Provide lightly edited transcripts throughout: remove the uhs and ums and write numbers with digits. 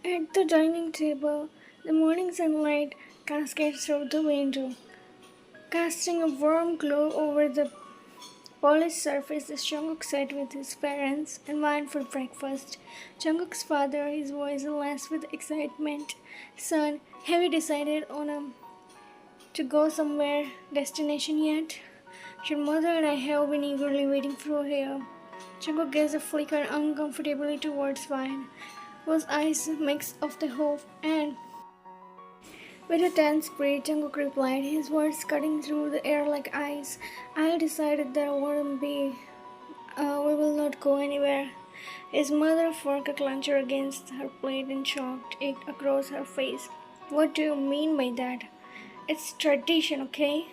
At the dining table, the morning sunlight cascades through the window, casting a warm glow over the polished surface. As Jungkook sat with his parents and went for breakfast. Jungkook's father, his voice laced with excitement. Son, have you decided on a to go somewhere destination yet? Your mother and I have been eagerly waiting for here. Jungkook gazed a flicker uncomfortably towards Vine, whose eyes mixed of the hope and with a tense breath, Jungkook replied, his words cutting through the air like ice. I decided that we will not go anywhere. His mother forked a clencher against her plate and chalked it across her face. What do you mean by that? It's tradition, okay?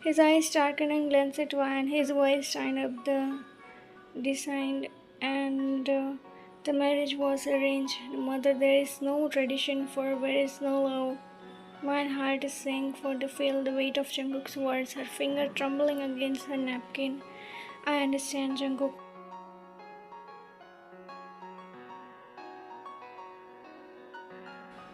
His eyes darkened and glanced at Van. His voice signed up the designed and the marriage was arranged. Mother, there is no tradition for there is no love. My heart sank for to feel the weight of Jungkook's words, her finger trembling against her napkin. I understand, Jungkook.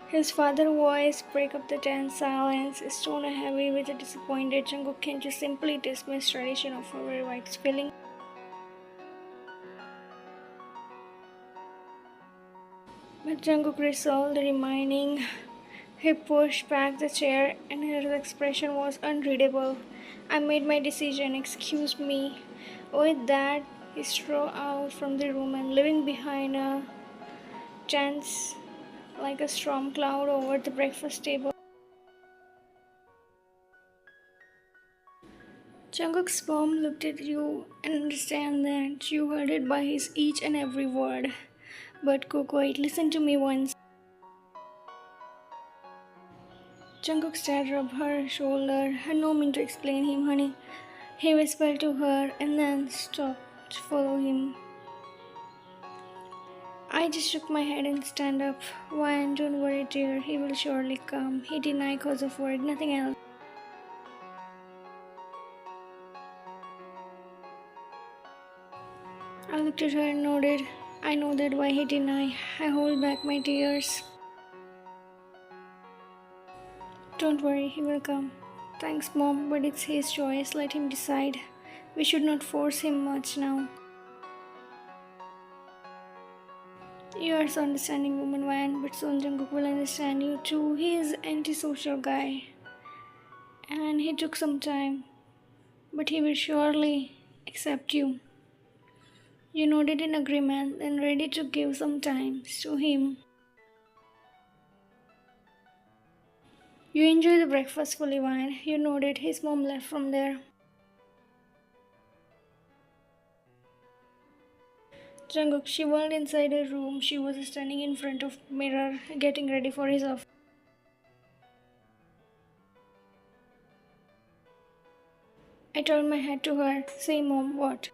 His father's voice broke up the tense silence, his tone heavy with a disappointed Jungkook. Can't you simply dismiss tradition of our wife's feeling? But Jungkook resolved the remaining. He pushed back the chair and his expression was unreadable. I made my decision, excuse me. With that, he strode out from the room and leaving behind a tense like a storm cloud over the breakfast table. Jungkook's mom looked at you and understand that you heard it by his each and every word. But Cook, wait, listen to me once. Jungkook stared up her shoulder, had no mean to explain him, honey. He whispered to her and then stopped to follow him. I just shook my head and stand up. Why, don't worry, dear, he will surely come. He denied cause of work, nothing else. I looked at her and nodded. I know that why he denied. I hold back my tears. Don't worry, he will come. Thanks, Mom, but it's his choice. Let him decide. We should not force him much now. You are so understanding, woman, Van, but soon Jungkook will understand you too. He is an antisocial guy. And he took some time. But he will surely accept you. You nodded in agreement and ready to give some time to him. You enjoy the breakfast fully, Van. You nodded. His mom left from there. Jungkook, she went inside her room. She was standing in front of mirror, getting ready for his office. I turned my head to her. Say, Mom, what?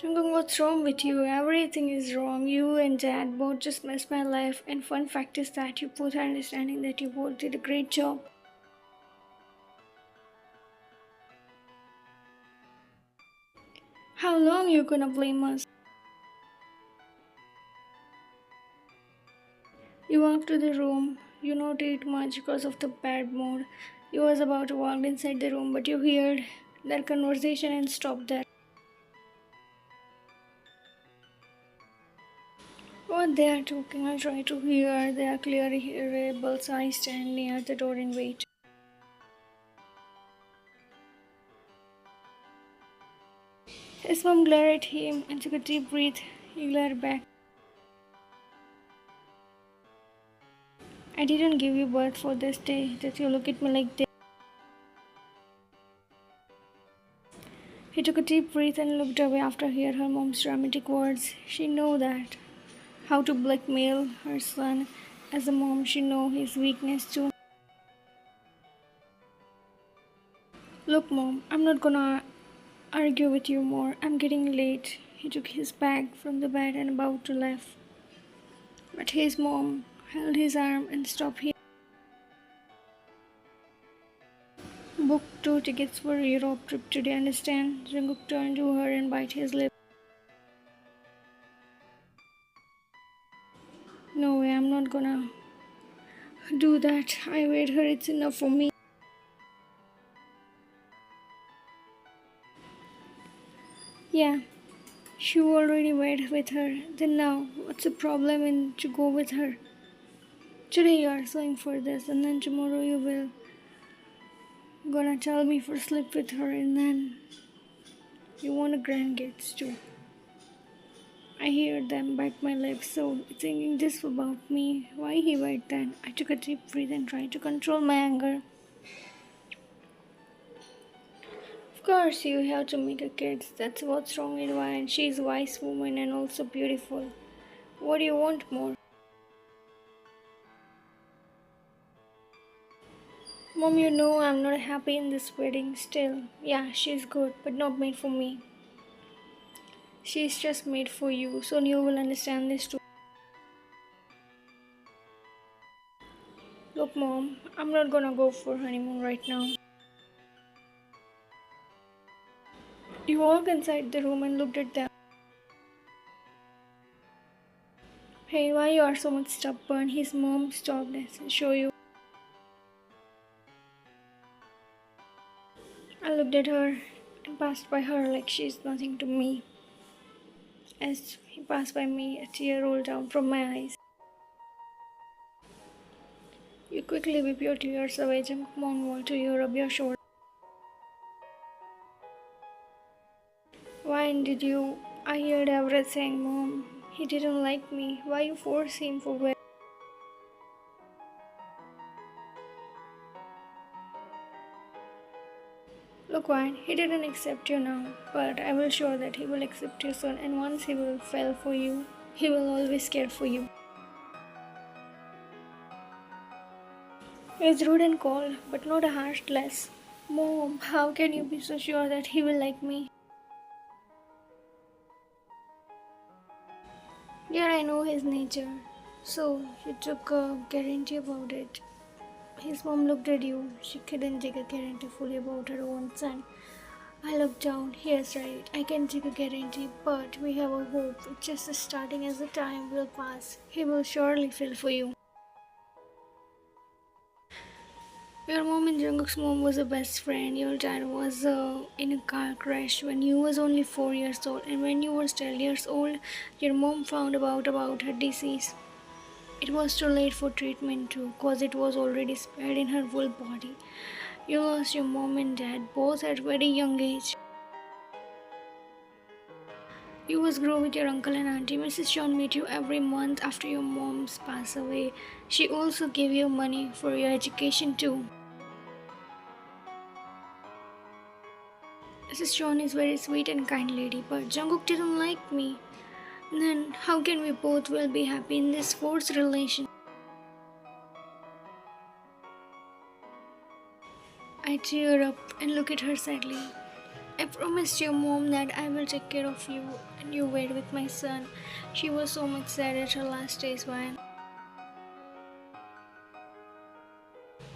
Jungkook, what's wrong with you? Everything is wrong. You and Dad both just messed my life. And fun fact is that you both are understanding that you both did a great job. How long you gonna blame us? You walked to the room. You not eat much because of the bad mood. You was about to walk inside the room, but you heard their conversation and stopped there. What they are talking, I try to hear. They are clearly hearable, so I stand near the door and wait. His mom glared at him and took a deep breath. He glared back. I didn't give you birth for this day that you look at me like this. He took a deep breath and looked away after hearing her mom's dramatic words. She knew that. How to blackmail her son. As a mom, she knew his weakness too. Look, Mom, I'm not gonna argue with you more. I'm getting late. He took his bag from the bed and about to leave. But his mom held his arm and stopped him. book 2 tickets for a Europe trip today, understand? Jungkook turned to her and bit his lip. No way, I'm not gonna do that. I weighed her, it's enough for me. Yeah, you already went with her. Then now, what's the problem in to go with her? Today you are suing for this, and then tomorrow you will gonna tell me for sleep with her, and then you want a grandkids too. I hear them bite my lips, so thinking this about me. Why he bite then? I took a deep breath and tried to control my anger. Of course, you have to make a kid. That's what's wrong with why, and she's a wise woman and also beautiful. What do you want more? Mom, you know I'm not happy in this wedding still. Yeah, she's good, but not made for me. She's just made for you, so you will understand this too. Look, Mom, I'm not gonna go for honeymoon right now. You walked inside the room and looked at them. Hey, why you are so much stubborn? His mom stopped and show you. I looked at her and passed by her like she's nothing to me. As he passed by me, a tear rolled down from my eyes. You quickly wipe your tears away, jump on wall to you, rub your shoulder. Why did you? I heard everything, Mom. He didn't like me. Why you force him for where? Look, Wine, he didn't accept you now, but I will show that he will accept you soon, and once he will fall for you, he will always care for you. He is rude and cold, but not a heartless. Mom, how can you be so sure that he will like me? Yeah, I know his nature. So, you took a guarantee about it. His mom looked at you. She couldn't take a guarantee fully about her own son. I looked down. Yes, right. I can take a guarantee, but we have a hope. It's just starting as the time will pass. He will surely feel for you. Your mom and Jungkook's mom was a best friend. Your dad was in a car crash when you was only 4 years old, and when you was 12 years old, your mom found about her disease. It was too late for treatment too, cause it was already spread in her whole body. You lost your mom and dad both at very young age. You was grow with your uncle and auntie. Mrs. Sean met you every month after your mom's passed away. She also gave you money for your education too. Mrs. Sean is very sweet and kind lady, but Jungkook didn't like me. Then how can we both will be happy in this forced relation? I tear up and look at her sadly. I promised your mom that I will take care of you and you wait with my son. She was so much sad at her last days when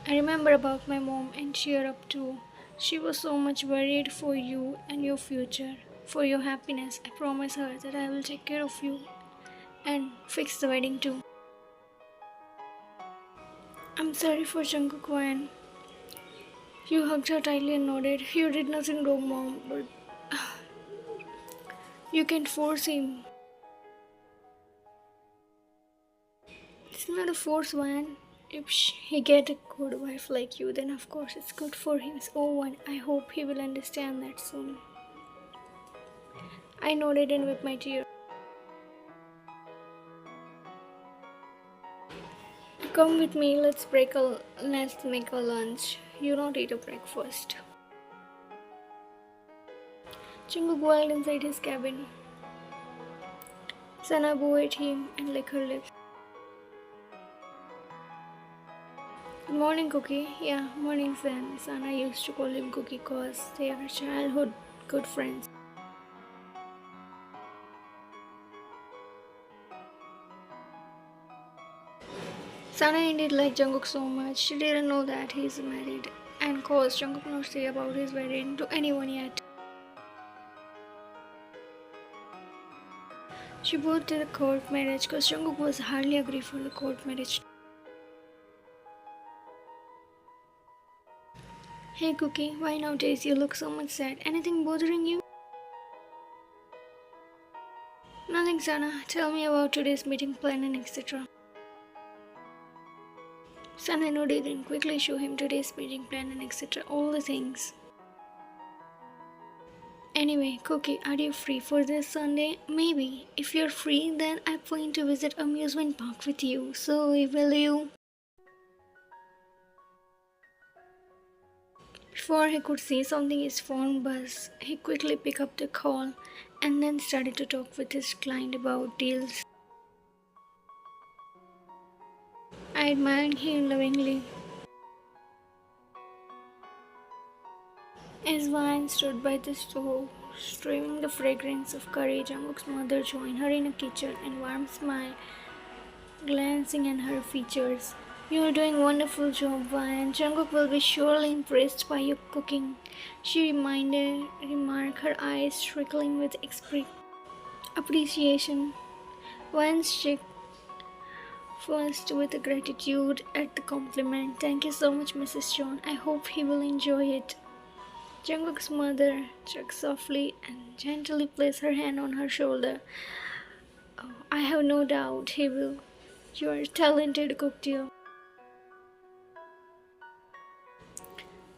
I remember about my mom and cheer up too. She was so much worried for you and your future, for your happiness. I promise her that I will take care of you and fix the wedding too. I'm sorry for Jungkook when you hugged her tightly and nodded. You did nothing wrong, Mom, but you can't force him. It's not a force, man. If he get a good wife like you, then of course it's good for him. Oh, and I hope he will understand that soon. I nodded and with my tears. Come with me. Let's make a lunch. You don't eat a breakfast. Jungkook wailed inside his cabin. Sana bowed at him and licked her lips. Good morning, Cookie. Yeah, morning, San. Sana used to call him Cookie cause they are childhood good friends. Sana indeed liked Jungkook so much. She didn't know that he's married. and caused Jungkook not to say about his wedding to anyone yet. She both did the court marriage because Jungkook was hardly agreed for the court marriage. Hey Cookie, why nowadays you look so much sad? Anything bothering you? Nothing, Sana. Tell me about today's meeting plan and etc. Sana nodded and quickly showed him today's meeting plan and etc. All the things. Anyway, Cookie, are you free for this Sunday? Maybe. If you're free, then I plan to visit amusement park with you. So, will you? Before he could say something, his phone buzzed. He quickly picked up the call and then started to talk with his client about deals. I admired him lovingly. As Vine stood by the stove, streaming the fragrance of curry, Jungkook's mother joined her in the kitchen, and warm smile glancing at her features. "You're doing a wonderful job, Vine. Jungkook will be surely impressed by your cooking," she remarked, her eyes twinkling with appreciation. Vine's cheek flushed with gratitude at the compliment. "Thank you so much, Mrs. John. I hope he will enjoy it." Jungkook's mother chuckled softly and gently placed her hand on her shoulder. "Oh, I have no doubt he will. You are a talented cook, dear."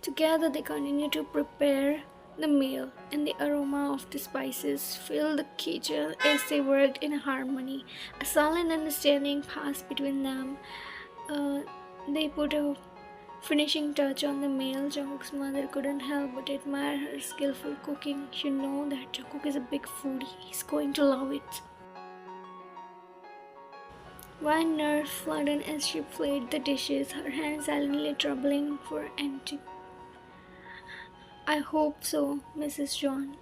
Together they continued to prepare the meal, and the aroma of the spices filled the kitchen as they worked in harmony. A silent understanding passed between them. They put a finishing touch on the meal. Jungkook's mother couldn't help but admire her skillful cooking. You know that Jungkook is a big foodie. He's going to love it. One nerve fluttered as she played the dishes, her hands silently troubling for empty. "I hope so, Mrs. John.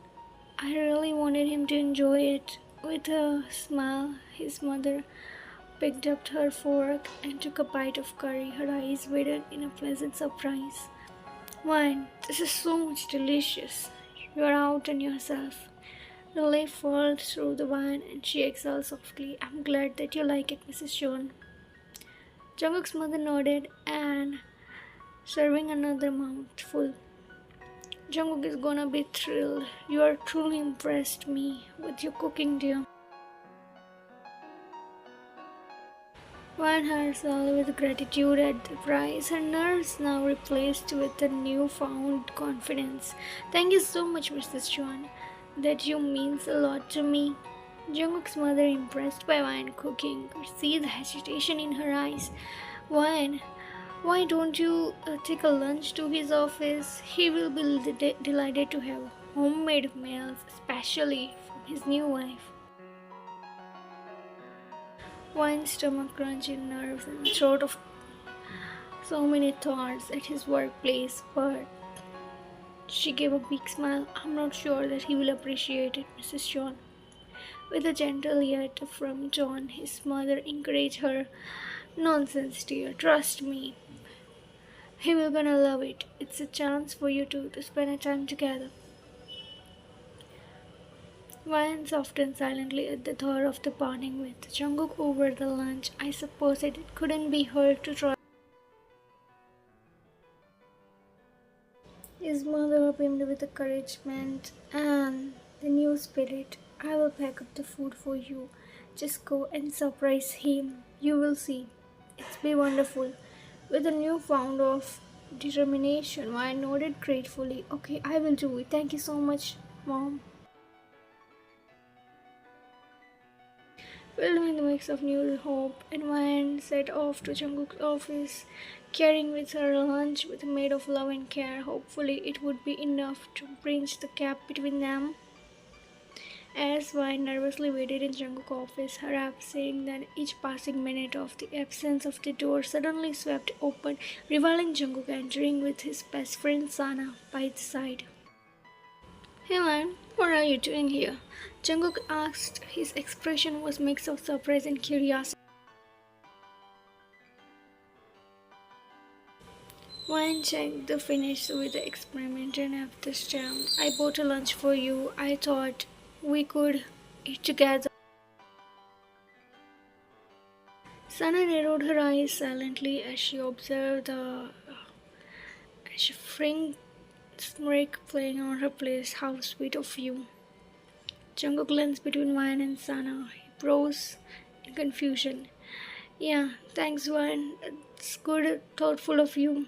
I really wanted him to enjoy it." With a smile, his mother picked up her fork and took a bite of curry, her eyes widened in a pleasant surprise. "Wine, this is so much delicious. You're out on yourself." Relief flowed through the wine and she exhaled softly. "I'm glad that you like it, Mrs. John." Jungkook's mother nodded and serving another mouthful. "Jungkook is gonna be thrilled. You are truly impressed me with your cooking, dear." One herself with gratitude at the prize, her nerves now replaced with a newfound confidence. "Thank you so much, Mrs. John. That you means a lot to me." Jungkook's mother, impressed by Wine cooking, could see the hesitation in her eyes. "Wine, why don't you take a lunch to his office? He will be delighted to have homemade meals, especially from his new wife." Wine's stomach crunched in nerves and the throat of so many thoughts at his workplace, but she gave a big smile. "I'm not sure that he will appreciate it, Mrs. John." With a gentle yet firm tone, his mother encouraged her. "Nonsense, dear. Trust me. He will gonna love it. It's a chance for you two to spend a time together." Ryan softened silently at the thought of the parting with Jungkook over the lunch. I suppose it couldn't be hard to try. His mother beamed with encouragement and the new spirit. "I will pack up the food for you. Just go and surprise him. You will see. It's be wonderful." With a new found of determination, Ryan nodded gratefully. "Okay, I will do it. Thank you so much, Mom." Filled with a mix of new hope, and Ryan set off to Jungkook's office, carrying with her lunch made of love and care. Hopefully, it would be enough to bridge the gap between them. As Ryan nervously waited in Jungkook's office, her app saying that each passing minute of the absence of the door suddenly swept open, revealing Jungkook entering with his best friend Sana by his side. "Hey man, what are you doing here?" Jungkook asked. His expression was a mix of surprise and curiosity. Wine checked the finish with the experiment and have the stamp. I bought a lunch for you. I thought we could eat together. Sana narrowed her eyes silently as she observed the shivering smirk playing on her face. How sweet of you. Jungkook glanced between Wine and Sana. He froze in confusion. Yeah, thanks, Wine. It's good, thoughtful of you.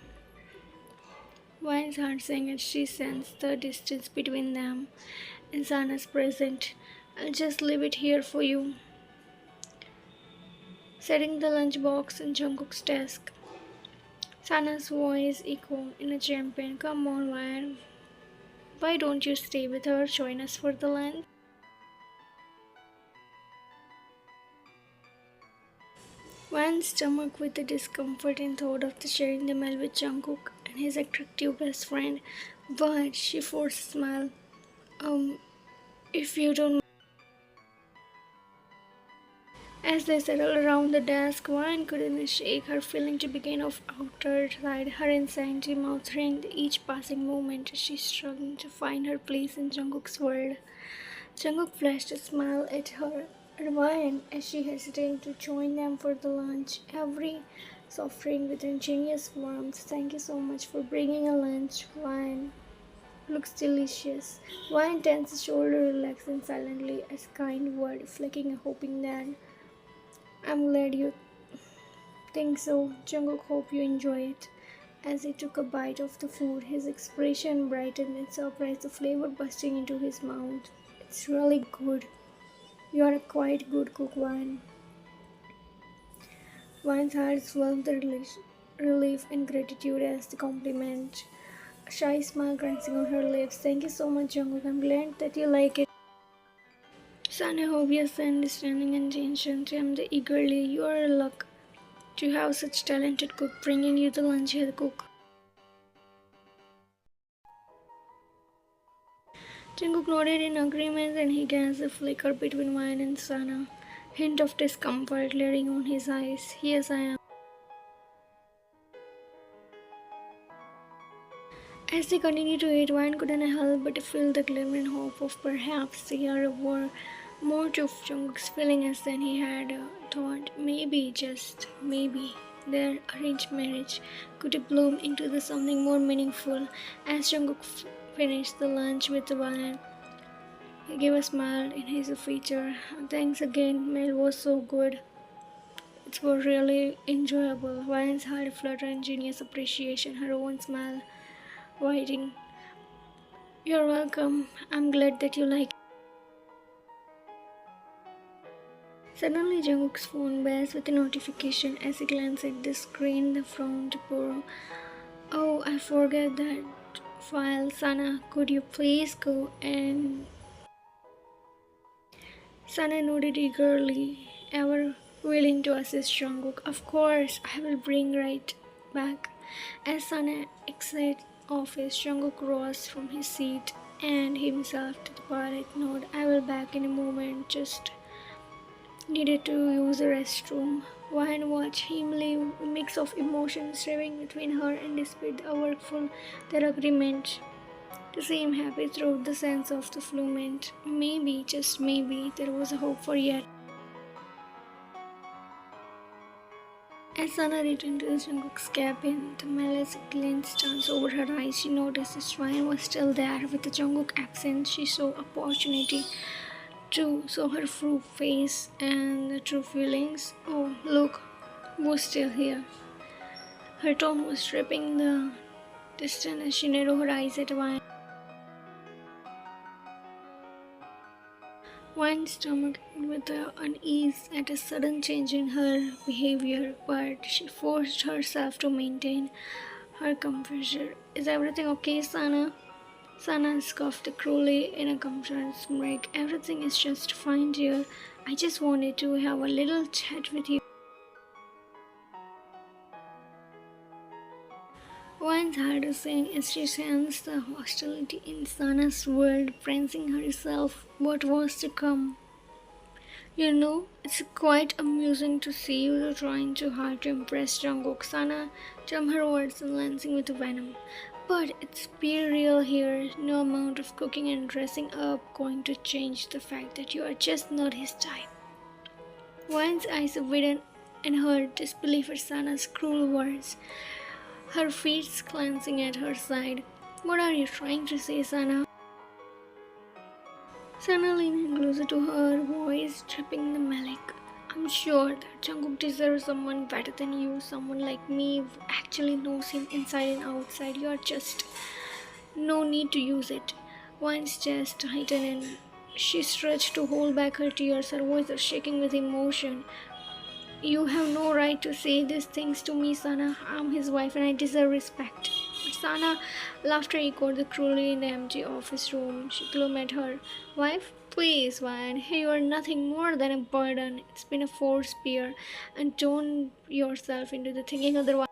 Wine's heart sank as she sensed the distance between them and Sana's present. I'll just leave it here for you. Setting the lunchbox on Jungkook's desk. Sana's voice echoed in a champagne. Come on, Wine. Why don't you stay with her? Join us for the lunch. Wine's stomach with the discomfort and thought of the sharing the meal with Jungkook and his attractive best friend. But she forced a smile. If you don't. As they settled around the desk, Wine couldn't shake her feeling to begin of outside. Her anxiety mouth ringed each passing moment as she struggled to find her place in Jungkook's world. Jungkook flashed a smile at her Wine as she hesitated to join them for the lunch. Every suffering with ingenious warmth. Thank you so much for bringing a lunch, Wine. Looks delicious. Wine tensed his shoulder, relaxing silently as kind word, flicking a hoping that I'm glad you think so. Jungkook hope you enjoy it. As he took a bite of the food, his expression brightened in surprise, the flavor bursting into his mouth. It's really good. You are a quite good cook, Wine. Wine's heart swelled with relief and gratitude as the compliment. A shy smile dancing on her lips. Thank you so much, Jungkook. I'm glad that you like it. Sana obvious understanding and attention trembled eagerly. You are a luck to have such talented cook bringing you the lunch head cook. Jungkook nodded in agreement and he gazed a flicker between Wine and Sana. Hint of discomfort glaring on his eyes. Yes, I am. As they continued to eat, Wine couldn't help but feel the glimmer and hope of perhaps there were more to Jungkook's feelings than he had thought. Maybe, just maybe, their arranged marriage could bloom into something more meaningful. As Jungkook finished the lunch with Wine, he gave a smile in his feature. Thanks again, meal was so good. It was really enjoyable. Wine's heart fluttered in genius appreciation, her own smile widening. You're welcome. I'm glad that you like it. Suddenly, Jungkook's phone buzzed with a notification. As he glanced at the screen, the frowned borough. Oh, I forgot that file. Sana, could you please go and... Sana nodded eagerly, ever willing to assist Jungkook. Of course, I will bring right back. As Sana exited office, Jungkook rose from his seat and himself to the polite nod. I will back in a moment. Just needed to use the restroom. Wine watched him leave, a mix of emotions stirring between her and despite the workful their agreement. To see him happy throughout the sense of the fulfillment. Maybe, just maybe, there was a hope for yet. As Sana returned to Jungkook's cabin, the malice glance danced over her eyes. She noticed the Wine was still there. With the Jungkook absent, she saw opportunity to show her true face and the true feelings. Oh, look, who's still here? Her tone was stripping the distance as she narrowed her eyes at Wine. Wine's stomach with unease at a sudden change in her behavior, but she forced herself to maintain her composure. Is everything okay, Sana? Sana scoffed cruelly in a concerned smirk. Everything is just fine, dear. I just wanted to have a little chat with you. Wine's heart sank as she sensed the hostility in Sana's world, bracing herself what was to come. It's quite amusing to see you trying too hard to impress Jungkook. Sana termed her words and lancing with venom. But it's be real here. No amount of cooking and dressing up going to change the fact that you are just not his type. Wine's eyes widened in her disbelief at Sana's cruel words, her feet glancing at her side. What are you trying to say, Sana? Sana leaning closer to her, voice dripping the malic. I'm sure that Jungkook deserves someone better than you, someone like me who actually knows him inside and outside. You're just no need to use it. Wine's chest tightened and she stretched to hold back her tears, her voice was shaking with emotion. You have no right to say these things to me, Sana. I'm his wife and I deserve respect. But Sana, laughter echoed the cruelly in the empty office room. She gloomed at her wife. Please, Wine, you are nothing more than a burden. It's been a forced spear, and don't yourself into the thinking otherwise.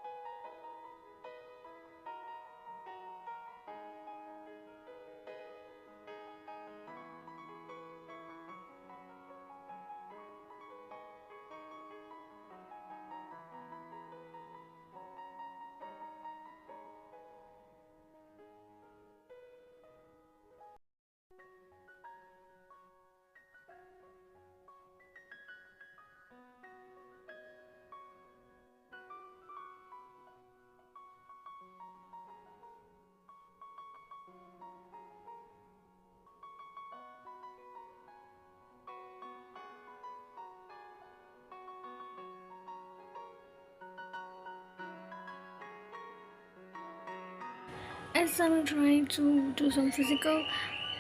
As Sana tried to do some physical,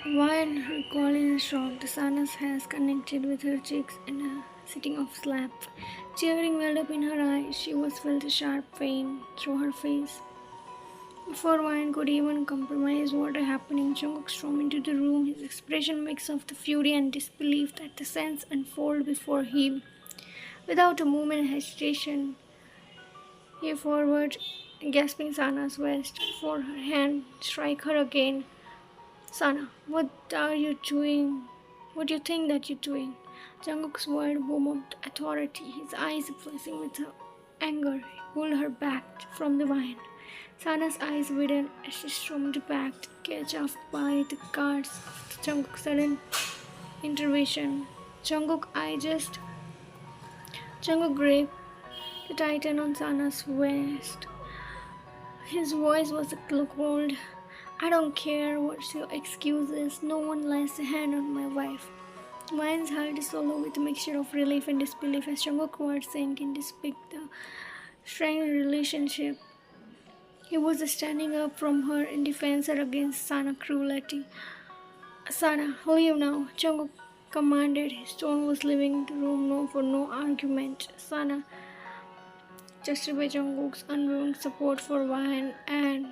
while her collar is shocked, Sana's hands connected with her cheeks in a sitting of slap. Tearing welled up in her eyes, she was felt a sharp pain through her face. Before Wine could even compromise what had happened, Jungkook stormed into the room, his expression mix of the fury and disbelief that the sense unfolded before him. Without a moment of hesitation, he forward, grasping Sana's waist for her hand, strike her again. Sana, what are you doing? What do you think that you're doing? Jungkook's word boomed authority, his eyes blazing with anger. He pulled her back from the wine. Sana's eyes widened as she stormed back to catch up by the guards of Jungkook's sudden intervention. Jungkook gripped the titan on Sana's waist. His voice was cold. I don't care what your excuse is. No one lays a hand on my wife. Wine's heart is solo with a mixture of relief and disbelief as Jungkook's words sank in depict the strained relationship. He was standing up from her in defense against Sana's cruelty. Sana, leave now, Jungkook commanded. His tone was leaving the room for no argument. Sana, justified by Jungkook's unwavering support for Wine and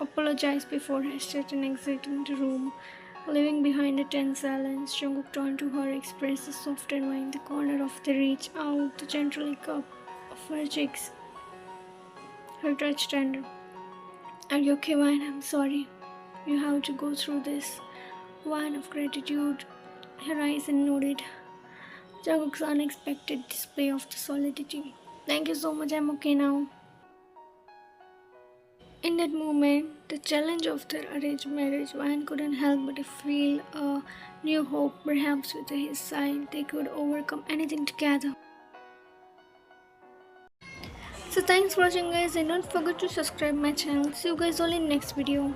apologized before hesitating exiting the room. Leaving behind a tense silence, Jungkook turned to her, expressed softened in the corner of the reach out the gently cup of her cheeks. Her touch tender. Are you okay, Wine? I'm sorry. You have to go through this. Wine of gratitude. Her eyes and nodded. Jungkook's unexpected display of the solidity. Thank you so much, I'm okay now. In that moment, the challenge of their arranged marriage, Wine couldn't help but feel a new hope. Perhaps with his side, they could overcome anything together. So thanks for watching guys and don't forget to subscribe my channel. See you guys all in next video.